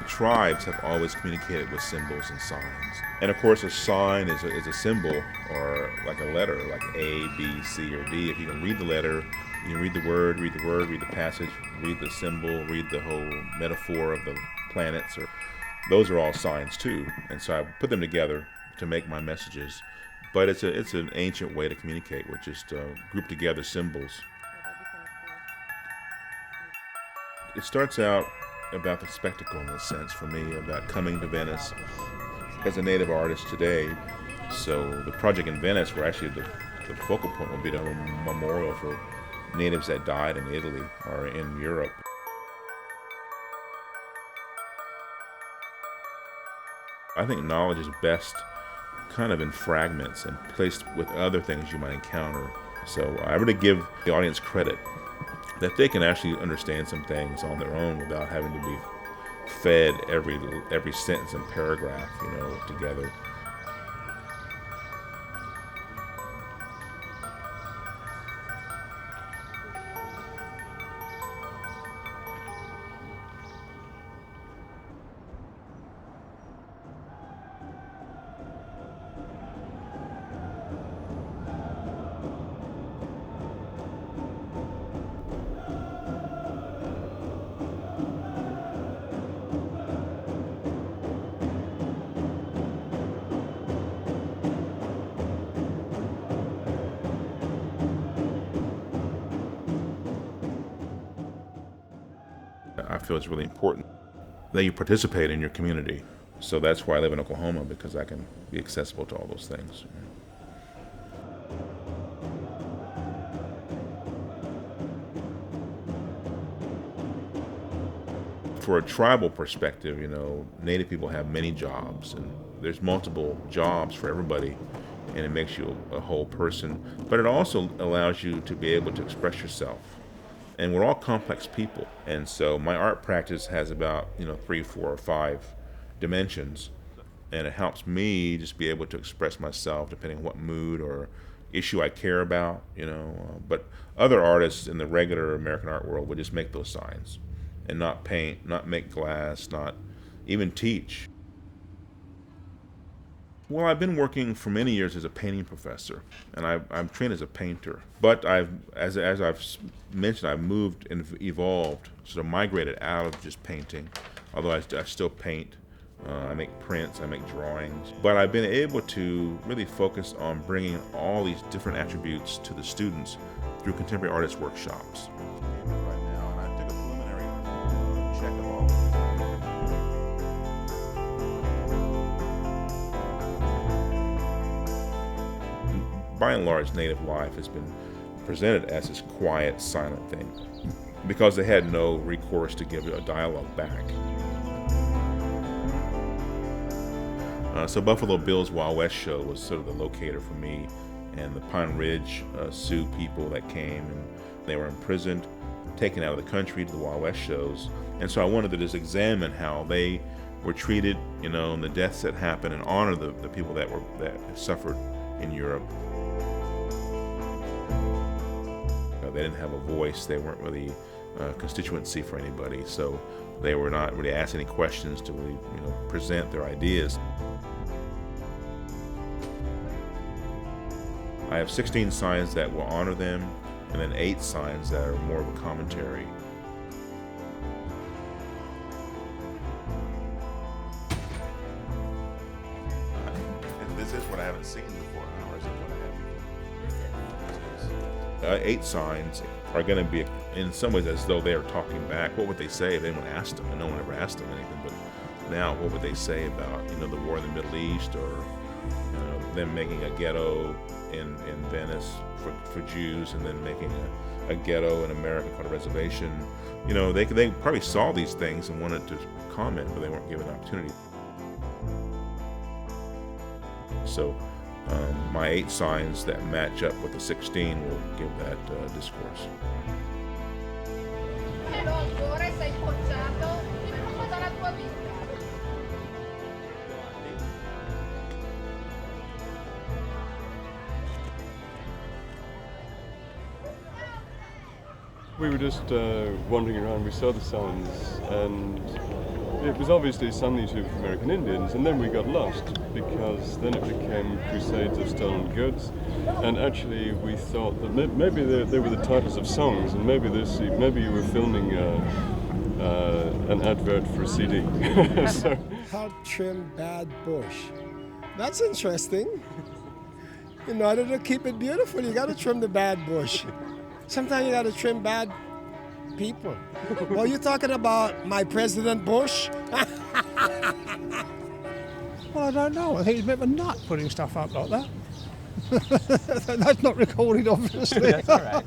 Tribes have always communicated with symbols and signs. And of course, a sign is a symbol or like a letter, like A, B, C, or D. If you can read the letter, you can read the word, read the passage, read the symbol, read the whole metaphor of the planets, or those are all signs too. And so I put them together to make my messages. But it's an ancient way to communicate, with just group together symbols. It starts out about the spectacle, in a sense, for me, about coming to Venice as a native artist today. So the project in Venice, where actually the focal point will be the memorial for natives that died in Italy or in Europe. I think knowledge is best kind of in fragments and placed with other things you might encounter. So I really give the audience credit that they can actually understand some things on their own without having to be fed every sentence and paragraph, together. I feel it's really important that you participate in your community. So that's why I live in Oklahoma, because I can be accessible to all those things. For a tribal perspective, Native people have many jobs, and there's multiple jobs for everybody, and it makes you a whole person. But it also allows you to be able to express yourself. And we're all complex people, and so my art practice has about 3, 4, or 5 dimensions, and it helps me just be able to express myself depending on what mood or issue I care about. But other artists in the regular American art world would just make those signs and not paint, not make glass, not even teach. Well, I've been working for many years as a painting professor, and I'm trained as a painter. But as I've mentioned, I've moved and evolved, sort of migrated out of just painting, although I still paint. I make prints, I make drawings. But I've been able to really focus on bringing all these different attributes to the students through contemporary artist workshops. Right now, and I took a preliminary check of all of them. By and large, Native life has been presented as this quiet, silent thing because they had no recourse to give a dialogue back. So Buffalo Bill's Wild West show was sort of the locator for me, and the Pine Ridge Sioux people that came, and they were imprisoned, taken out of the country to the Wild West shows. And so I wanted to just examine how they were treated, and the deaths that happened, and honor the people that suffered in Europe. They didn't have a voice. They weren't really a constituency for anybody, so they were not really asked any questions to really, present their ideas. I have 16 signs that will honor them, and then 8 signs that are more of a commentary. This is what I haven't seen before, or is it what I have before? 8 signs are going to be, in some ways, as though they are talking back. What would they say if anyone asked them? And no one ever asked them anything. But now, what would they say about, the war in the Middle East, or them making a ghetto in Venice for Jews, and then making a ghetto in America called a reservation. They probably saw these things and wanted to comment, but they weren't given an opportunity. So my 8 signs that match up with the 16 will give that discourse. We were just wandering around, we saw the signs, and it was obviously something to do with American Indians, and then we got lost, because then it became Crusades of Stolen Goods, and actually we thought that maybe they were the titles of songs, and maybe you were filming an advert for a CD. So. How trim bad bush. That's interesting. In order to keep it beautiful, you got to trim the bad bush. Sometimes you got to trim bad people. Well, you're talking about my President Bush? Well, I don't know. I think he's a bit of a nut putting stuff up like that. That's not recorded, obviously. That's all right.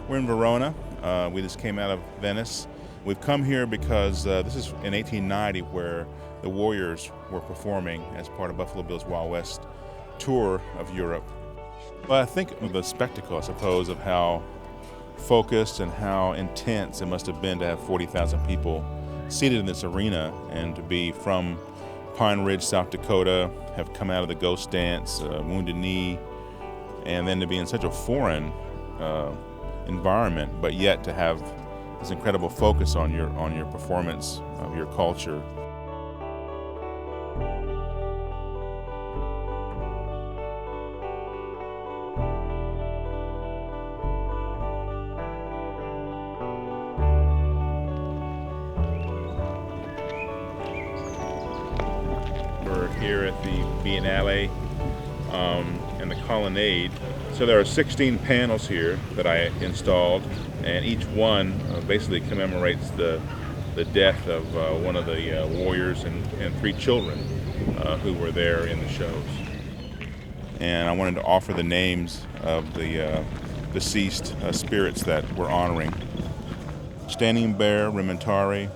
We're in Verona. We just came out of Venice. We've come here because this is in 1890 where the Warriors were performing as part of Buffalo Bill's Wild West tour of Europe. But I think of the spectacle, I suppose, of how focused and how intense it must have been to have 40,000 people seated in this arena, and to be from Pine Ridge, South Dakota, have come out of the Ghost Dance, Wounded Knee, and then to be in such a foreign environment, but yet to have this incredible focus on your performance of your culture. We're here at the Biennale and the colonnade. So there are 16 panels here that I installed, and each one basically commemorates the death of one of the warriors and 3 children who were there in the shows. And I wanted to offer the names of the deceased spirits that we're honoring. Standing Bear, Rementari.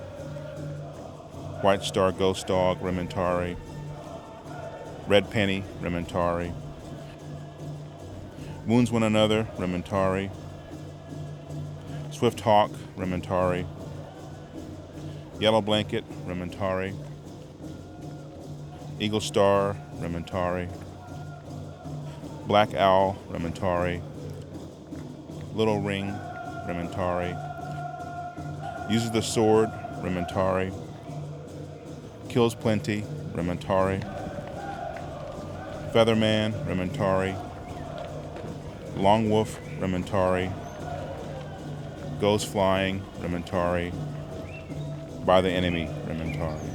White Star Ghost Dog, Rementari. Red Penny, Rementari. Wounds One Another, Rementari. Swift Hawk, Rementari. Yellow Blanket, Rementari. Eagle Star, Rementari. Black Owl, Rementari. Little Ring, Rementari. Uses the Sword, Rementari. Kills Plenty, Rementari. Featherman, Rementari. Long Wolf, Rementari. Goes Flying, Rementari. By the Enemy, Rementari.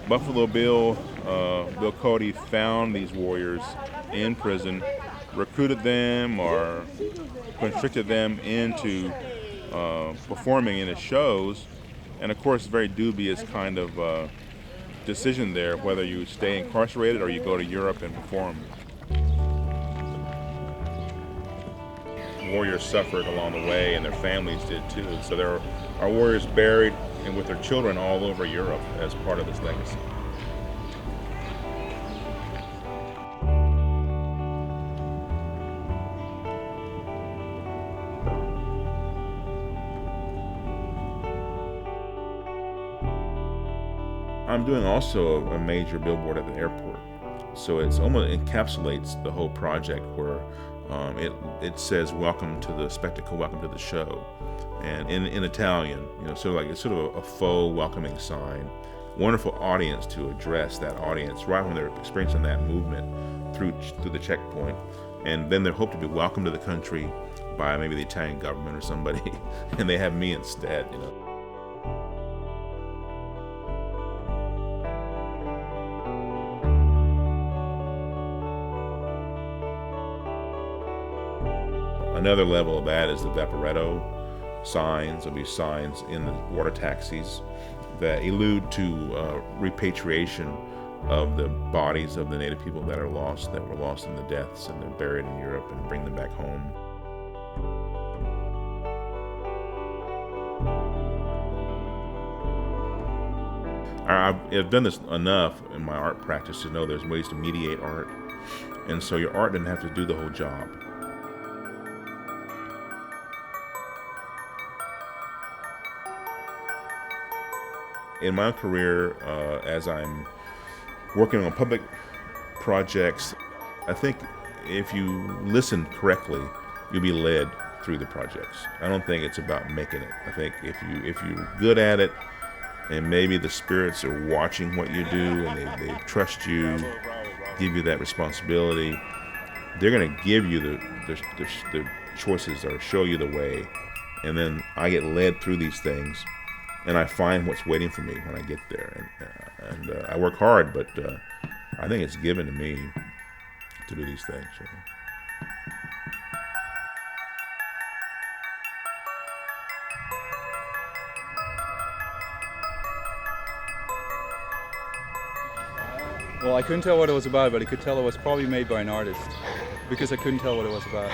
Buffalo Bill, Bill Cody found these warriors in prison, recruited them or constricted them into performing in his shows, and of course very dubious kind of decision there, whether you stay incarcerated or you go to Europe and perform. Warriors suffered along the way, and their families did too. So there are warriors buried and with their children all over Europe as part of this legacy. I'm doing also a major billboard at the airport. So it's almost encapsulates the whole project, where it says "Welcome to the spectacle, welcome to the show," and in Italian, so like it's sort of a faux welcoming sign. Wonderful audience to address that audience right when they're experiencing that movement through the checkpoint, and then they hope to be welcomed to the country by maybe the Italian government or somebody, and they have me instead. Another level of that is the vaporetto signs. There'll be signs in the water taxis that allude to repatriation of the bodies of the native people that were lost in the deaths, and they're buried in Europe, and bring them back home. I've done this enough in my art practice to know there's ways to mediate art, and so your art doesn't have to do the whole job. In my career, as I'm working on public projects, I think if you listen correctly, you'll be led through the projects. I don't think it's about making it. I think if you're good at it, and maybe the spirits are watching what you do, and they trust you, give you that responsibility, they're going to give you the choices or show you the way. And then I get led through these things, and I find what's waiting for me when I get there. And I work hard, but I think it's given to me to do these things. You know? Well, I couldn't tell what it was about, but I could tell it was probably made by an artist, because I couldn't tell what it was about.